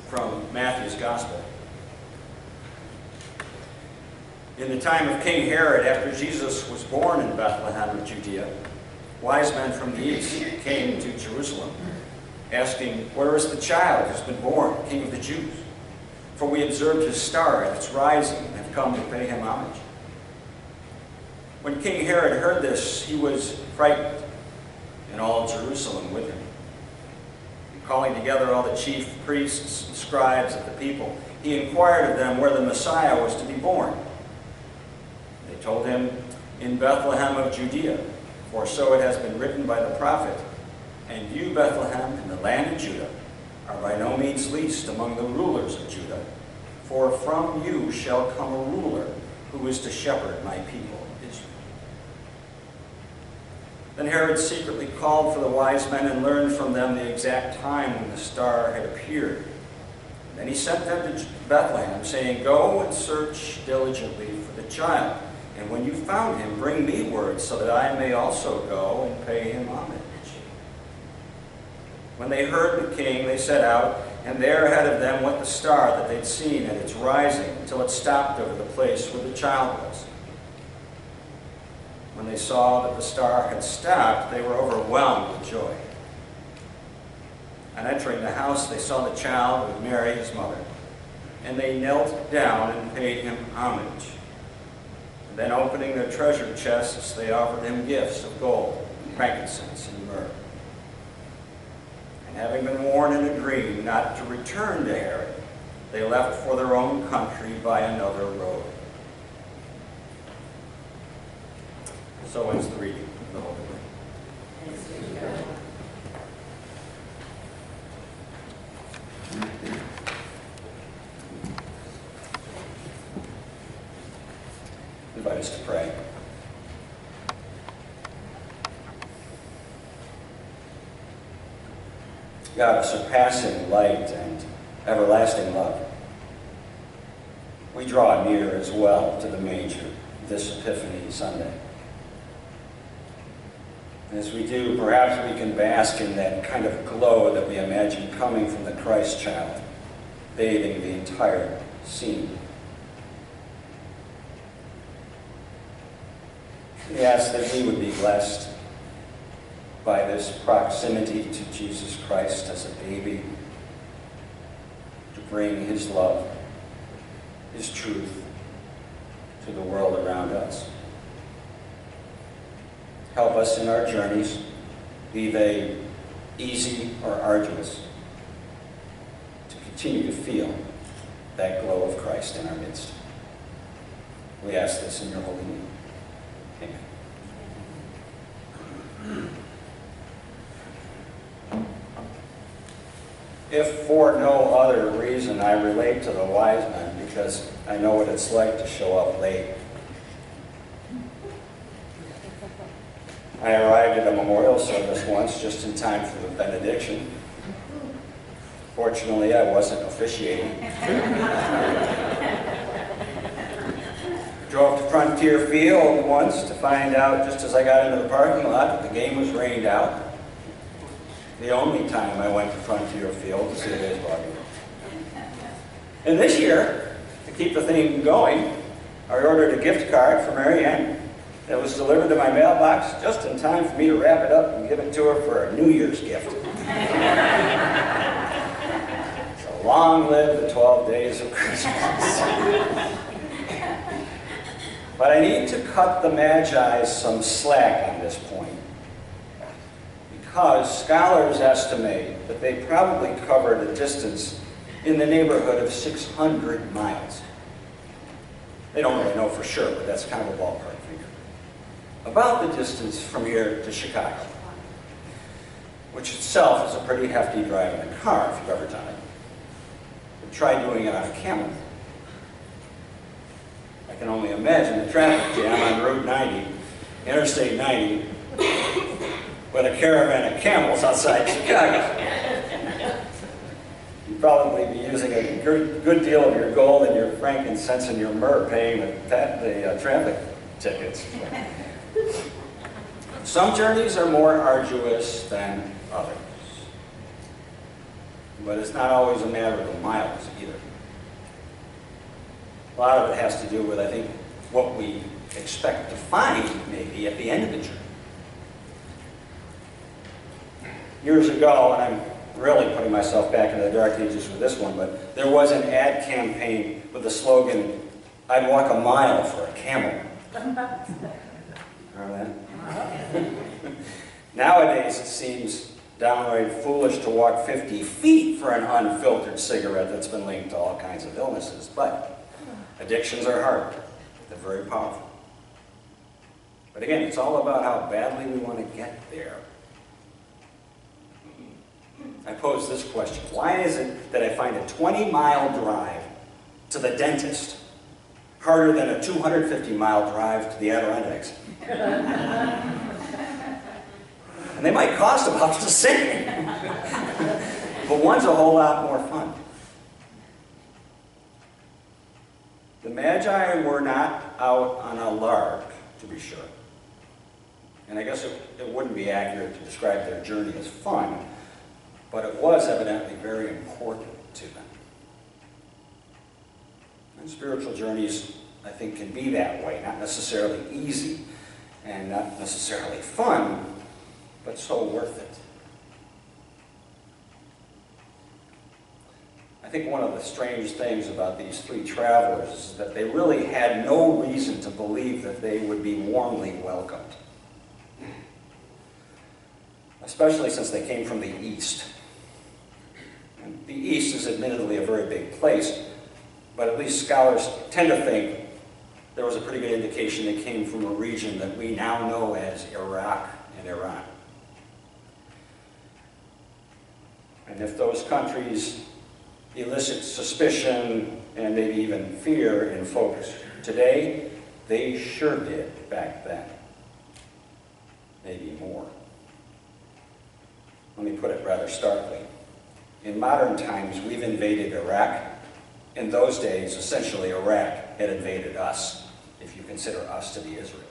from Matthew's Gospel. In the time of King Herod, after Jesus was born in Bethlehem of Judea, wise men from the east came to Jerusalem, asking, "Where is the child who's been born, King of the Jews? For we observed his star at its rising and have come to pay him homage." When King Herod heard this, he was frightened, and all Jerusalem with him. And calling together all the chief priests and scribes of the people, he inquired of them where the Messiah was to be born. They told him, "In Bethlehem of Judea, for so it has been written by the prophet, and you, Bethlehem, in the land of Judah, are by no means least among the rulers of Judah, for from you shall come a ruler who is to shepherd my people Israel." Then Herod secretly called for the wise men and learned from them the exact time when the star had appeared. Then he sent them to Bethlehem, saying, "Go and search diligently for the child, and when you found him, bring me word so that I may also go and pay him homage." When they heard the king, they set out, and there ahead of them went the star that they'd seen at its rising, until it stopped over the place where the child was. When they saw that the star had stopped, they were overwhelmed with joy. On entering the house, they saw the child with Mary, his mother, and they knelt down and paid him homage. And then opening their treasure chests, they offered him gifts of gold, frankincense, and myrrh. And having been warned in a dream not to return to Herod, they left for their own country by another road. So ends the reading of the Holy Word. I invite us to pray. God of surpassing light and everlasting love, we draw near as well to the manger this Epiphany Sunday. As we do, perhaps we can bask in that kind of glow that we imagine coming from the Christ child, bathing the entire scene. We ask that we would be blessed by this proximity to Jesus Christ as a baby, to bring his love, his truth to the world around us. Help us in our journeys, be they easy or arduous, to continue to feel that glow of Christ in our midst. We ask this in your holy name. Amen. If for no other reason, I relate to the wise men because I know what it's like to show up late. I arrived at a memorial service once just in time for the benediction. Fortunately, I wasn't officiating. Drove to Frontier Field once to find out, just as I got into the parking lot, that the game was rained out. The only time I went to Frontier Field to see a baseball game. And this year, to keep the theme going, I ordered a gift card for Mary Ann that was delivered to my mailbox just in time for me to wrap it up and give it to her for a New Year's gift. So long live the 12 days of Christmas. But I need to cut the Magi some slack on this point, because scholars estimate that they probably covered a distance in the neighborhood of 600 miles. They don't really know for sure, but that's kind of a ballpark figure. About the distance from here to Chicago, which itself is a pretty hefty drive in a car if you've ever done it. But try doing it on a camel. I can only imagine the traffic jam on Route 90, Interstate 90, with a caravan of camels outside Chicago. You'd probably be using a good deal of your gold and your frankincense and your myrrh paying the traffic tickets. Some journeys are more arduous than others. but it's not always a matter of the miles either. A lot of it has to do with, I think, what we expect to find, maybe, at the end of the journey. Years ago, and I'm really putting myself back into the dark ages with this one, but there was an ad campaign with the slogan, "I'd walk a mile for a camel." Remember that? Nowadays, it seems downright foolish to walk 50 feet for an unfiltered cigarette that's been linked to all kinds of illnesses. But addictions are hard. They're very powerful. But again, it's all about how badly we want to get there. I pose this question. Why is it that I find a 20-mile drive to the dentist harder than a 250-mile drive to the Adirondacks? And they might cost about the same. But one's a whole lot more fun. The Magi were not out on a lark, to be sure. And I guess it wouldn't be accurate to describe their journey as fun, but it was evidently very important to them. And spiritual journeys, I think, can be that way, not necessarily easy and not necessarily fun, but so worth it. I think one of the strange things about these three travelers is that they really had no reason to believe that they would be warmly welcomed. Especially since they came from the East. And the East is admittedly a very big place, but at least scholars tend to think there was a pretty good indication they came from a region that we now know as Iraq and Iran. And if those countries elicit suspicion and maybe even fear in folks today, they sure did back then. Maybe more. Let me put it rather starkly. In modern times, we've invaded Iraq. In those days, essentially, Iraq had invaded us, if you consider us to be Israel.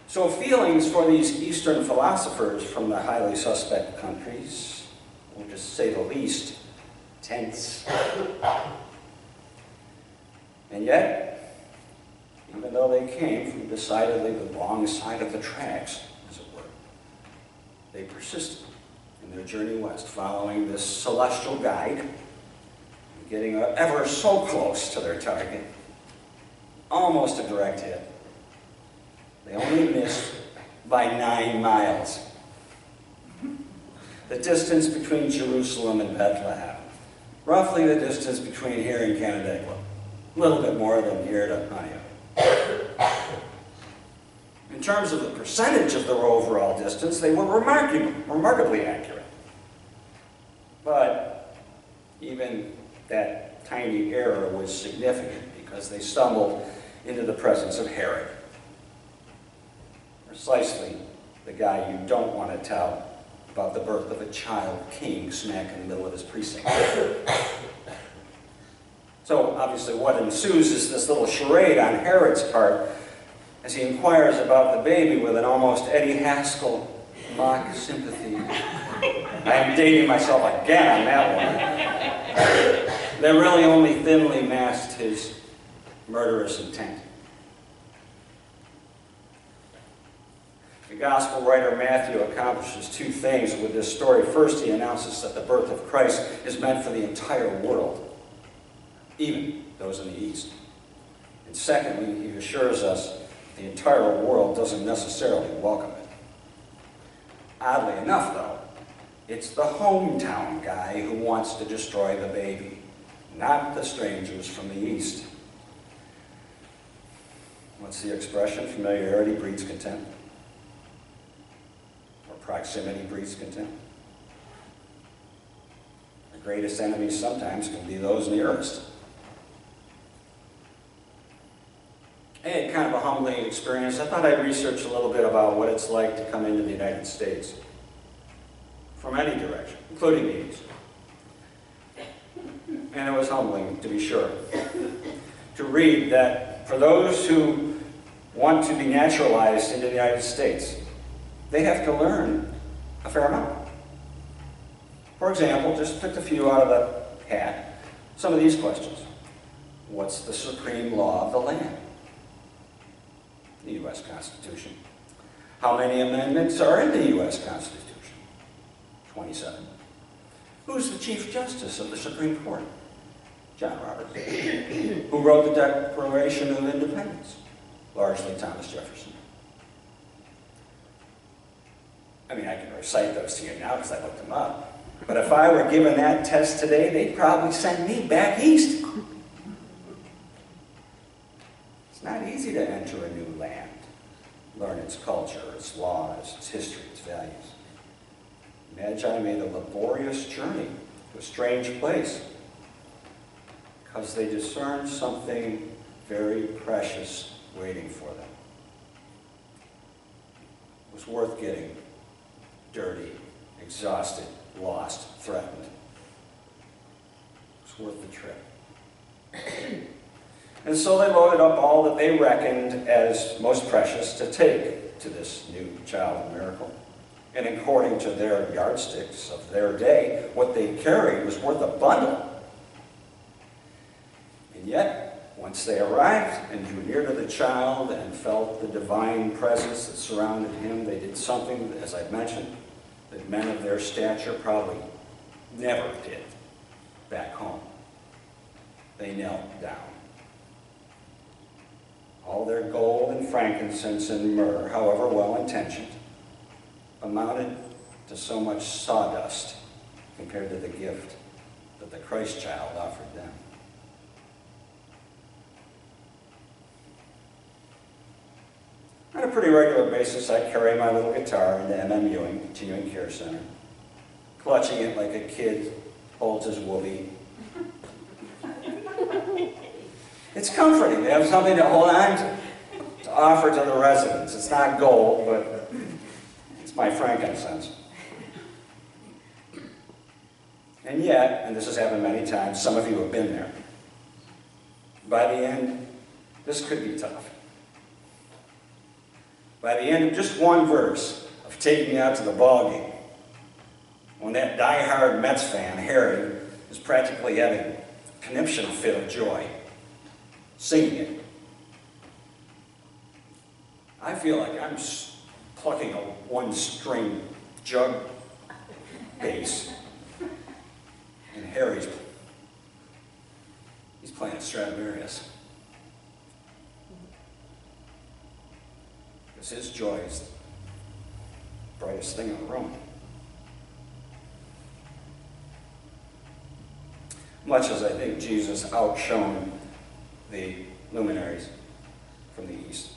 So feelings for these Eastern philosophers from the highly suspect countries, or to say the least, tense. And yet, even though they came from decidedly the wrong side of the tracks, as it were, they persisted in their journey west, following this celestial guide, getting ever so close to their target, almost a direct hit. They only missed by 9 miles. The distance between Jerusalem and Bethlehem. Roughly the distance between here and Canandaigua. A little bit more than here to Antioch. In terms of the percentage of their overall distance, they were remarkably accurate. But even that tiny error was significant because they stumbled into the presence of Herod. Precisely the guy you don't want to tell about the birth of a child king smack in the middle of his precinct. So obviously what ensues is this little charade on Herod's part as he inquires about the baby with an almost Eddie Haskell mock sympathy. I am dating myself again on that one. That really only thinly masked his murderous intent. The gospel writer Matthew accomplishes 2 things with this story. First, he announces that the birth of Christ is meant for the entire world, even those in the East. And secondly, he assures us the entire world doesn't necessarily welcome it. Oddly enough, though, it's the hometown guy who wants to destroy the baby, not the strangers from the East. What's the expression? Familiarity breeds contempt. Proximity breeds contempt. The greatest enemies sometimes can be those nearest. I had kind of a humbling experience. I thought I'd research a little bit about what it's like to come into the United States from any direction, including the East. And it was humbling, to be sure, to read that for those who want to be naturalized into the United States, they have to learn a fair amount. For example, just picked a few out of the hat, some of these questions. What's the supreme law of the land? The U.S. Constitution. How many amendments are in the U.S. Constitution? 27. Who's the Chief Justice of the Supreme Court? John Roberts. Who wrote the Declaration of Independence? Largely Thomas Jefferson. I mean, I can recite those to you now because I looked them up. But if I were given that test today, they'd probably send me back east. It's not easy to enter a new land, learn its culture, its laws, its history, its values. Magi made a laborious journey to a strange place because they discerned something very precious waiting for them. It was worth getting dirty, exhausted, lost, threatened. It was worth the trip. And so they loaded up all that they reckoned as most precious to take to this new child of miracle. And according to their yardsticks of their day, what they carried was worth a bundle. And yet, once they arrived and drew near to the child and felt the divine presence that surrounded him, they did something, as I've mentioned, that men of their stature probably never did back home. They knelt down. All their gold and frankincense and myrrh, however well-intentioned, amounted to so much sawdust compared to the gift that the Christ child offered them. On a pretty regular basis, I carry my little guitar into MMU, Continuing Care Center, clutching it like a kid holds his whoopee. It's comforting to have something to hold on to offer to the residents. It's not gold, but it's my frankincense. And yet, and this has happened many times, some of you have been there, by the end, this could be tough. By the end of just one verse of taking me out to the ball game, when that die-hard Mets fan, Harry, is practically having a conniption fit of joy, singing it, I feel like I'm plucking a one-string jug bass, and Harry's playing a Stradivarius. Because his joy is the brightest thing in the room. Much as I think Jesus outshone the luminaries from the east.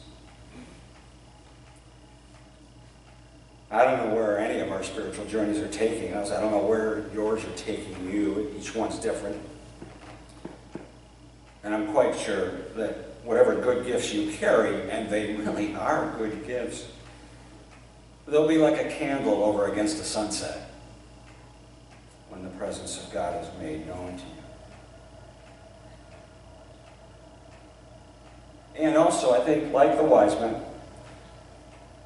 I don't know where any of our spiritual journeys are taking us. I don't know where yours are taking you. Each one's different. And I'm quite sure that whatever good gifts you carry, and they really are good gifts, they'll be like a candle over against the sunset when the presence of God is made known to you. And also, I think, like the wise men,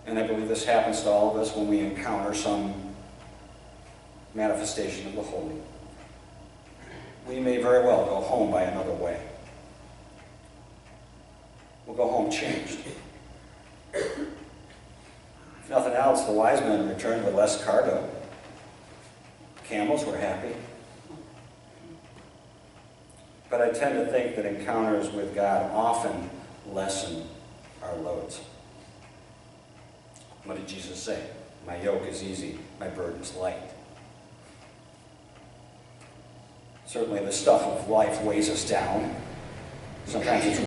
and I believe this happens to all of us when we encounter some manifestation of the holy, we may very well go home by another way. We'll go home changed. If nothing else, the wise men returned with less cargo. Camels were happy. But I tend to think that encounters with God often lessen our loads. What did Jesus say? My yoke is easy, my burden is light. Certainly the stuff of life weighs us down. Sometimes it's